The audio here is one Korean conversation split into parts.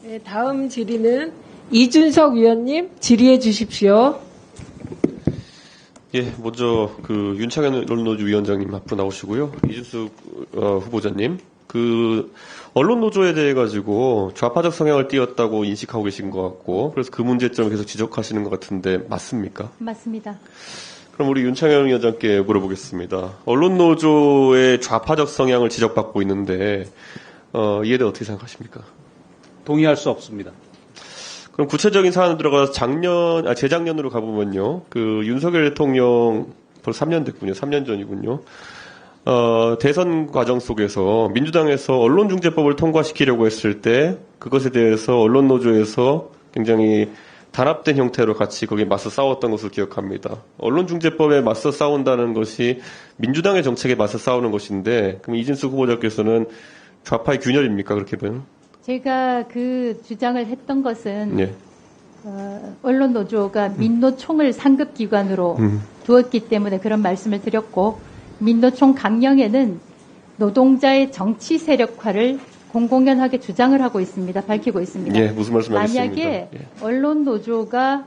네, 다음 질의는 이준석 위원님 질의해 주십시오. 예, 먼저 윤창현 언론노조 위원장님 앞으로 나오시고요. 이준석 후보자님, 언론노조에 대해 가지고 좌파적 성향을 띄었다고 인식하고 계신 것 같고, 그래서 그 문제점을 계속 지적하시는 것 같은데 맞습니까? 맞습니다. 그럼 우리 윤창현 위원장께 물어보겠습니다. 언론노조의 좌파적 성향을 지적받고 있는데 이에 대해 어떻게 생각하십니까? 동의할 수 없습니다. 그럼 구체적인 사안으로 들어가서 재작년으로 가보면요. 윤석열 대통령 벌써 3년 됐군요. 3년 전이군요. 대선 과정 속에서 민주당에서 언론중재법을 통과시키려고 했을 때 그것에 대해서 언론노조에서 굉장히 단합된 형태로 같이 거기에 맞서 싸웠던 것을 기억합니다. 언론중재법에 맞서 싸운다는 것이 민주당의 정책에 맞서 싸우는 것인데, 그럼 이진숙 후보자께서는 좌파의 균열입니까? 그렇게 보면? 제가 그 주장을 했던 것은 예. 언론노조가 민노총을 상급기관으로 두었기 때문에 그런 말씀을 드렸고, 민노총 강령에는 노동자의 정치 세력화를 공공연하게 주장을 하고 있습니다. 밝히고 있습니다. 예, 무슨 말씀하셨습니까? 만약에 예. 언론노조가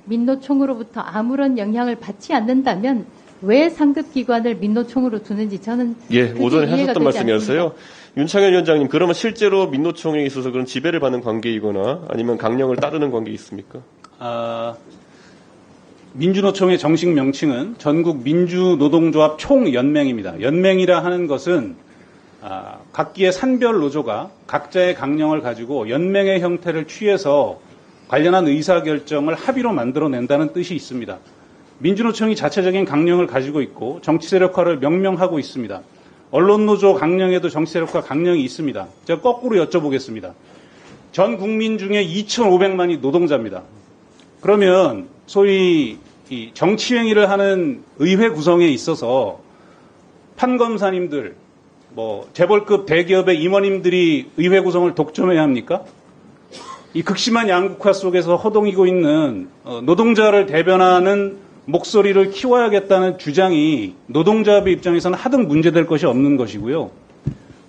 민노총으로부터 아무런 영향을 받지 않는다면 왜 상급기관을 민노총으로 두는지 저는 예, 그게 오전에 이해가 하셨던 되지 말씀이었어요. 않습니다. 윤창현 위원장님, 그러면 실제로 민노총에 있어서 그런 지배를 받는 관계이거나 아니면 강령을 따르는 관계 있습니까? 민주노총의 정식 명칭은 전국 민주노동조합 총연맹입니다. 연맹이라 하는 것은 각기의 산별 노조가 각자의 강령을 가지고 연맹의 형태를 취해서 관련한 의사결정을 합의로 만들어낸다는 뜻이 있습니다. 민주노총이 자체적인 강령을 가지고 있고 정치세력화를 명명하고 있습니다. 언론노조 강령에도 정치세력화 강령이 있습니다. 제가 거꾸로 여쭤보겠습니다. 전 국민 중에 2,500만이 노동자입니다. 그러면 소위 이 정치행위를 하는 의회 구성에 있어서 판검사님들, 재벌급 대기업의 임원님들이 의회 구성을 독점해야 합니까? 이 극심한 양극화 속에서 허동이고 있는 노동자를 대변하는 목소리를 키워야겠다는 주장이 노동자의 입장에서는 하등 문제될 것이 없는 것이고요.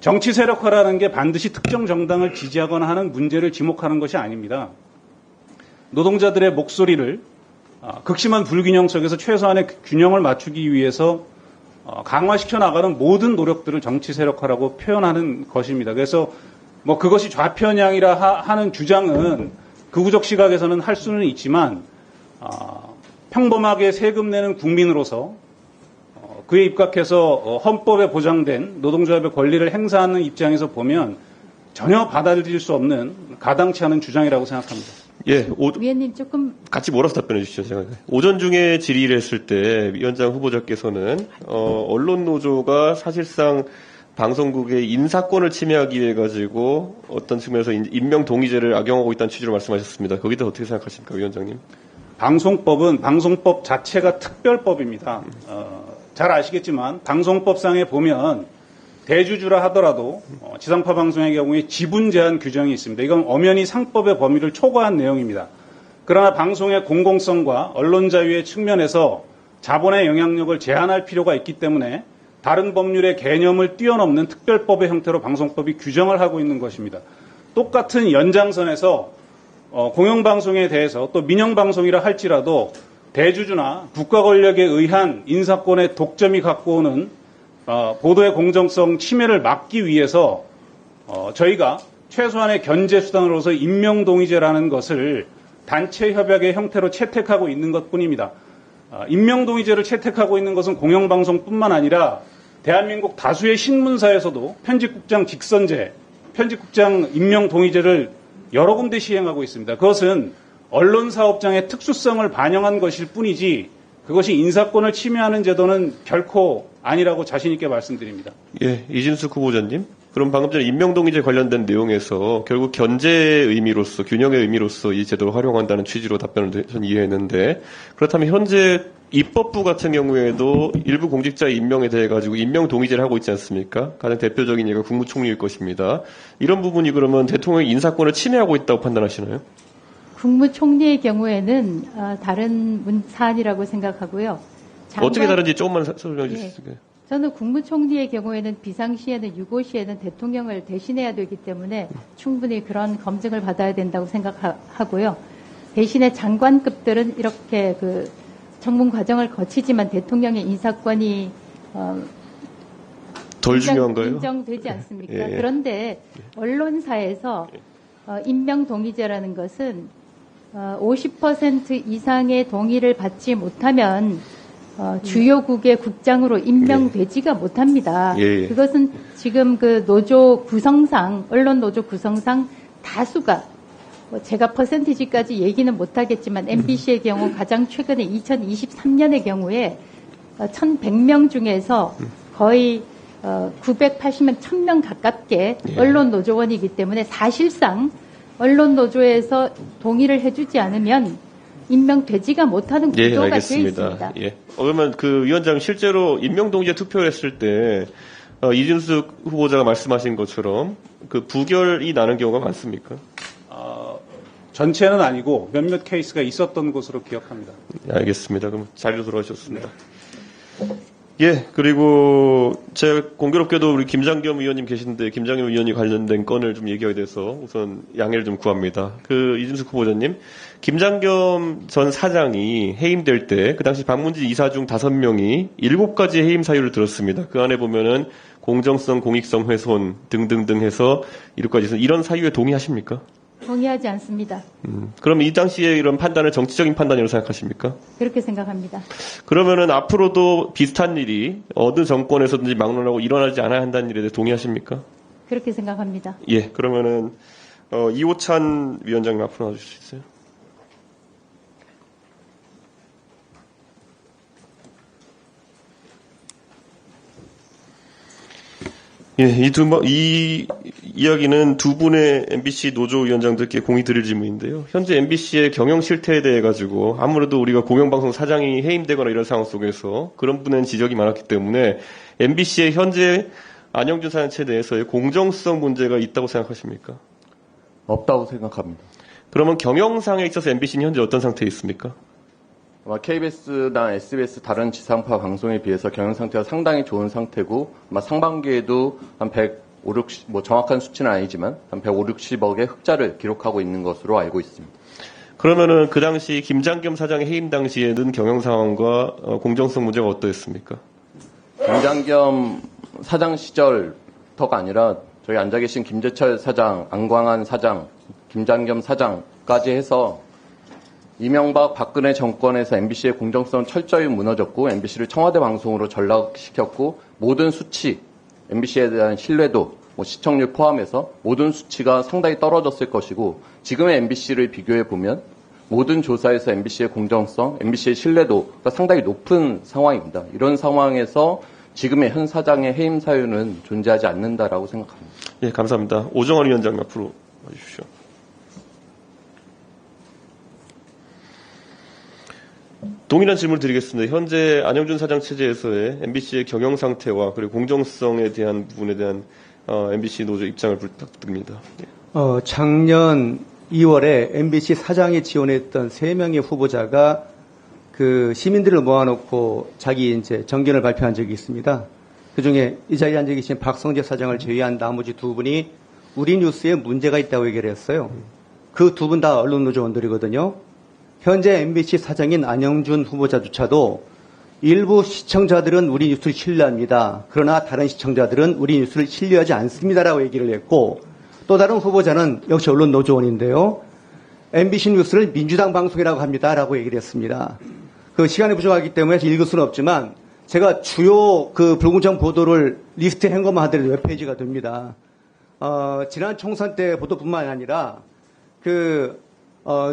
정치 세력화라는 게 반드시 특정 정당을 지지하거나 하는 문제를 지목하는 것이 아닙니다. 노동자들의 목소리를 극심한 불균형 속에서 최소한의 균형을 맞추기 위해서 강화시켜 나가는 모든 노력들을 정치 세력화라고 표현하는 것입니다. 그래서 그것이 좌편향이라 하는 주장은 극우적 시각에서는 할 수는 있지만 평범하게 세금 내는 국민으로서 그에 입각해서 헌법에 보장된 노동조합의 권리를 행사하는 입장에서 보면 전혀 받아들일 수 없는 가당치 않은 주장이라고 생각합니다. 예, 위원님 조금 같이 몰아서 답변해 주시죠. 제가 오전 중에 질의를 했을 때 위원장 후보자께서는 언론노조가 사실상 방송국의 인사권을 침해하기 위해 가지고 어떤 측면에서 임명 동의제를 악용하고 있다는 취지로 말씀하셨습니다. 거기에 대해 어떻게 생각하십니까, 위원장님? 방송법은 방송법 자체가 특별법입니다. 잘 아시겠지만 방송법상에 보면 대주주라 하더라도 지상파 방송의 경우에 지분 제한 규정이 있습니다. 이건 엄연히 상법의 범위를 초과한 내용입니다. 그러나 방송의 공공성과 언론 자유의 측면에서 자본의 영향력을 제한할 필요가 있기 때문에 다른 법률의 개념을 뛰어넘는 특별법의 형태로 방송법이 규정을 하고 있는 것입니다. 똑같은 연장선에서 공영방송에 대해서 또 민영방송이라 할지라도 대주주나 국가 권력에 의한 인사권의 독점이 갖고 오는 보도의 공정성 침해를 막기 위해서 저희가 최소한의 견제 수단으로서 임명동의제라는 것을 단체 협약의 형태로 채택하고 있는 것뿐입니다. 임명동의제를 채택하고 있는 것은 공영방송뿐만 아니라 대한민국 다수의 신문사에서도 편집국장 직선제, 편집국장 임명동의제를 여러 군데 시행하고 있습니다. 그것은 언론사업장의 특수성을 반영한 것일 뿐이지 그것이 인사권을 침해하는 제도는 결코 아니라고 자신 있게 말씀드립니다. 예, 이진숙 후보자님. 그럼 방금 전에 임명동의제 관련된 내용에서 결국 견제의 의미로서, 균형의 의미로서 이 제도를 활용한다는 취지로 답변을 전 이해했는데, 그렇다면 현재 입법부 같은 경우에도 일부 공직자의 임명에 대해 가지고 임명동의제를 하고 있지 않습니까? 가장 대표적인 예가 국무총리일 것입니다. 이런 부분이 그러면 대통령의 인사권을 침해하고 있다고 판단하시나요? 국무총리의 경우에는 다른 사안이라고 생각하고요. 어떻게 다른지 조금만 설명해 주실 수 있을까요? 저는 국무총리의 경우에는 비상시에는 유고시에는 대통령을 대신해야 되기 때문에 충분히 그런 검증을 받아야 된다고 생각하고요. 대신에 장관급들은 이렇게 그 청문 과정을 거치지만 대통령의 인사권이 덜 중요한가요? 인정되지 않습니까? 예, 예. 그런데 언론사에서 임명 동의제라는 것은 50% 이상의 동의를 받지 못하면 주요국의 국장으로 임명되지가 못합니다. 예, 예. 그것은 지금 그 노조 구성상, 언론 노조 구성상 다수가 제가 퍼센티지까지 얘기는 못하겠지만 MBC의 경우 가장 최근에 2023년의 경우에 1,100명 중에서 거의 980명, 1,000명 가깝게 예. 언론 노조원이기 때문에 사실상 언론 노조에서 동의를 해주지 않으면 임명되지가 못하는 예, 구조가 되어 알겠습니다. 있습니다. 예. 그러면 그 위원장 실제로 임명동의제 투표를 했을 때 이준석 후보자가 말씀하신 것처럼 그 부결이 나는 경우가 많습니까? 전체는 아니고 몇몇 케이스가 있었던 것으로 기억합니다. 알겠습니다. 그럼 자리로 돌아오셨습니다. 예, 그리고 제가 공교롭게도 우리 김장겸 의원님 계신데 김장겸 의원이 관련된 건을 좀 얘기하게 돼서 우선 양해를 좀 구합니다. 그 이준석 후보자님, 김장겸 전 사장이 해임될 때 그 당시 박문지 이사 중 5명이 7가지 해임 사유를 들었습니다. 그 안에 보면은 공정성, 공익성 훼손 등등등 해서 7가지 이런 사유에 동의하십니까? 동의하지 않습니다. 그럼 이 당시에 이런 판단을 정치적인 판단이라고 생각하십니까? 그렇게 생각합니다. 그러면은 앞으로도 비슷한 일이 어느 정권에서든지 막론하고 일어나지 않아야 한다는 일에 대해 동의하십니까? 그렇게 생각합니다. 예, 그러면은 이호찬 위원장님 앞으로 나와주실 수 있어요? 예, 이 이야기는 두 분의 MBC 노조 위원장들께 공의 드릴 질문인데요. 현재 MBC의 경영 실태에 대해 가지고 아무래도 우리가 공영방송 사장이 해임되거나 이런 상황 속에서 그런 분의 지적이 많았기 때문에 MBC의 현재 안영준 사장체에 대해서의 공정성 문제가 있다고 생각하십니까? 없다고 생각합니다. 그러면 경영상에 있어서 MBC는 현재 어떤 상태에 있습니까? 아마 KBS나 SBS 다른 지상파 방송에 비해서 경영 상태가 상당히 좋은 상태고 아마 상반기에도 한 150, 60, 뭐 정확한 수치는 아니지만 한 150, 60억의 흑자를 기록하고 있는 것으로 알고 있습니다. 그러면은 그 당시 김장겸 사장의 해임 당시에는 경영 상황과 공정성 문제가 어떠했습니까? 김장겸 사장 시절터가 아니라 저희 앉아 계신 김재철 사장, 안광한 사장, 김장겸 사장까지 해서 이명박 박근혜 정권에서 MBC의 공정성 철저히 무너졌고 MBC를 청와대 방송으로 전락시켰고 모든 수치, MBC에 대한 신뢰도, 시청률 포함해서 모든 수치가 상당히 떨어졌을 것이고 지금의 MBC를 비교해 보면 모든 조사에서 MBC의 공정성, MBC의 신뢰도가 상당히 높은 상황입니다. 이런 상황에서 지금의 현 사장의 해임 사유는 존재하지 않는다라고 생각합니다. 예, 감사합니다. 오정환 위원장님 앞으로 와주십시오. 동일한 질문을 드리겠습니다. 현재 안영준 사장 체제에서의 MBC의 경영 상태와 그리고 공정성에 대한 부분에 대한 MBC 노조 입장을 부탁드립니다. 작년 2월에 MBC 사장이 지원했던 3명의 후보자가 그 시민들을 모아놓고 자기 이제 정견을 발표한 적이 있습니다. 그 중에 이 자리에 앉아 계신 박성재 사장을 제외한 나머지 2분이 우리 뉴스에 문제가 있다고 얘기를 했어요. 그 2분 다 언론노조원들이거든요. 현재 MBC 사장인 안영준 후보자조차도 일부 시청자들은 우리 뉴스를 신뢰합니다. 그러나 다른 시청자들은 우리 뉴스를 신뢰하지 않습니다라고 얘기를 했고 또 다른 후보자는 역시 언론노조원인데요. MBC 뉴스를 민주당 방송이라고 합니다라고 얘기를 했습니다. 그 시간이 부족하기 때문에 읽을 수는 없지만 제가 주요 그 불공정 보도를 리스트한 것만 하더라도 몇 페이지가 됩니다. 지난 총선 때 보도뿐만 아니라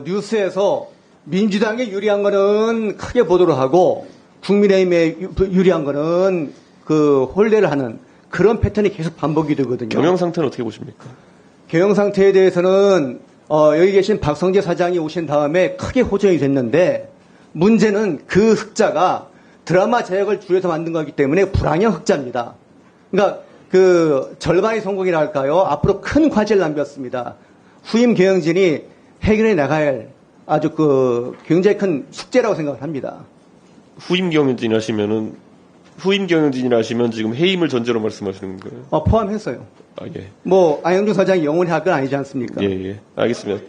뉴스에서 민주당에 유리한 거는 크게 보도를 하고 국민의힘에 유리한 거는 그 혼례를 하는 그런 패턴이 계속 반복이 되거든요. 경영 상태는 어떻게 보십니까? 경영 상태에 대해서는 여기 계신 박성재 사장이 오신 다음에 크게 호전이 됐는데 문제는 그 흑자가 드라마 제작을 줄여서 만든 거기 때문에 불황형 흑자입니다. 그러니까 그 절반의 성공이라 할까요? 앞으로 큰 과제를 남겼습니다. 후임 경영진이 해결해 나가야 할 아주 굉장히 큰 숙제라고 생각을 합니다. 후임 경영진 하시면은 후임 경영진이라 하시면 지금 해임을 전제로 말씀하시는 거예요? 포함했어요. 아, 예. 뭐 안영준 사장이 영원히 할 건 아니지 않습니까? 예, 예. 알겠습니다.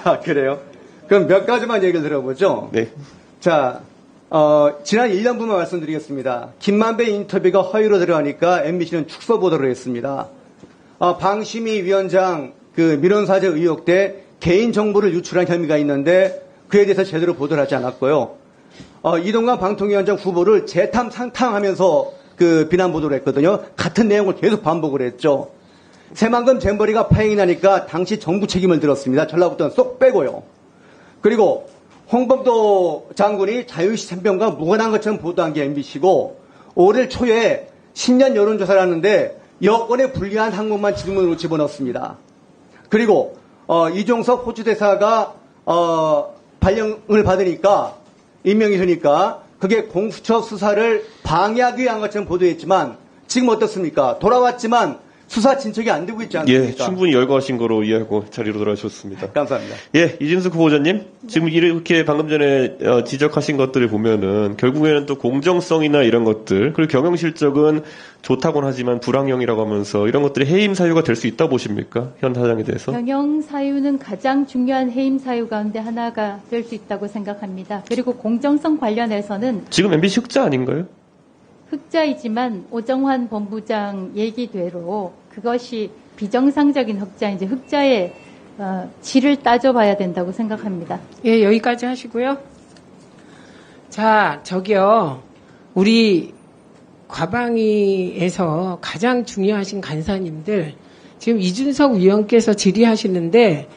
아, 그래요? 그럼 몇 가지만 얘기를 들어보죠. 네. 자, 지난 1년분만 말씀드리겠습니다. 김만배 인터뷰가 허위로 들어가니까 MBC는 축소 보도를 했습니다. 방심위 위원장 그 민원사제 의혹 때 개인 정보를 유출한 혐의가 있는데 그에 대해서 제대로 보도를 하지 않았고요. 이동관 방통위원장 후보를 재탐 상탕하면서 그 비난 보도를 했거든요. 같은 내용을 계속 반복을 했죠. 새만금 잼버리가 파행이 나니까 당시 정부 책임을 들었습니다. 전라북도는 쏙 빼고요. 그리고 홍범도 장군이 자유시 참변과 무관한 것처럼 보도한 게 MBC고 5월 초에 신년 여론조사를 하는데 여권에 불리한 항목만 질문으로 집어넣습니다. 그리고 이종석 호주대사가 발령을 받으니까 임명이 되니까 그게 공수처 수사를 방해하기 위한 것처럼 보도했지만 지금 어떻습니까? 돌아왔지만 수사 진척이 안 되고 있지 않습니까? 예, 충분히 열거하신 거로 이해하고 자리로 돌아오셨습니다. 감사합니다. 예, 이진숙 후보자님. 지금 이렇게 방금 전에 지적하신 것들을 보면은 결국에는 또 공정성이나 이런 것들, 그리고 경영 실적은 좋다고는 하지만 불황형이라고 하면서 이런 것들이 해임 사유가 될 수 있다 보십니까? 현 사장에 대해서? 경영 사유는 가장 중요한 해임 사유 가운데 하나가 될 수 있다고 생각합니다. 그리고 공정성 관련해서는 지금 MBC 흑자 아닌가요? 흑자이지만 오정환 본부장 얘기대로 그것이 비정상적인 흑자인지 흑자의 질을 따져봐야 된다고 생각합니다. 예, 여기까지 하시고요. 자, 저기요. 우리 과방위에서 가장 중요하신 간사님들, 지금 이준석 위원께서 질의하시는데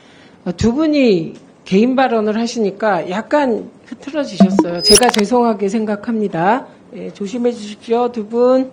두 분이 개인 발언을 하시니까 약간 흐트러지셨어요. 제가 죄송하게 생각합니다. 예, 조심해 주십시오, 두 분.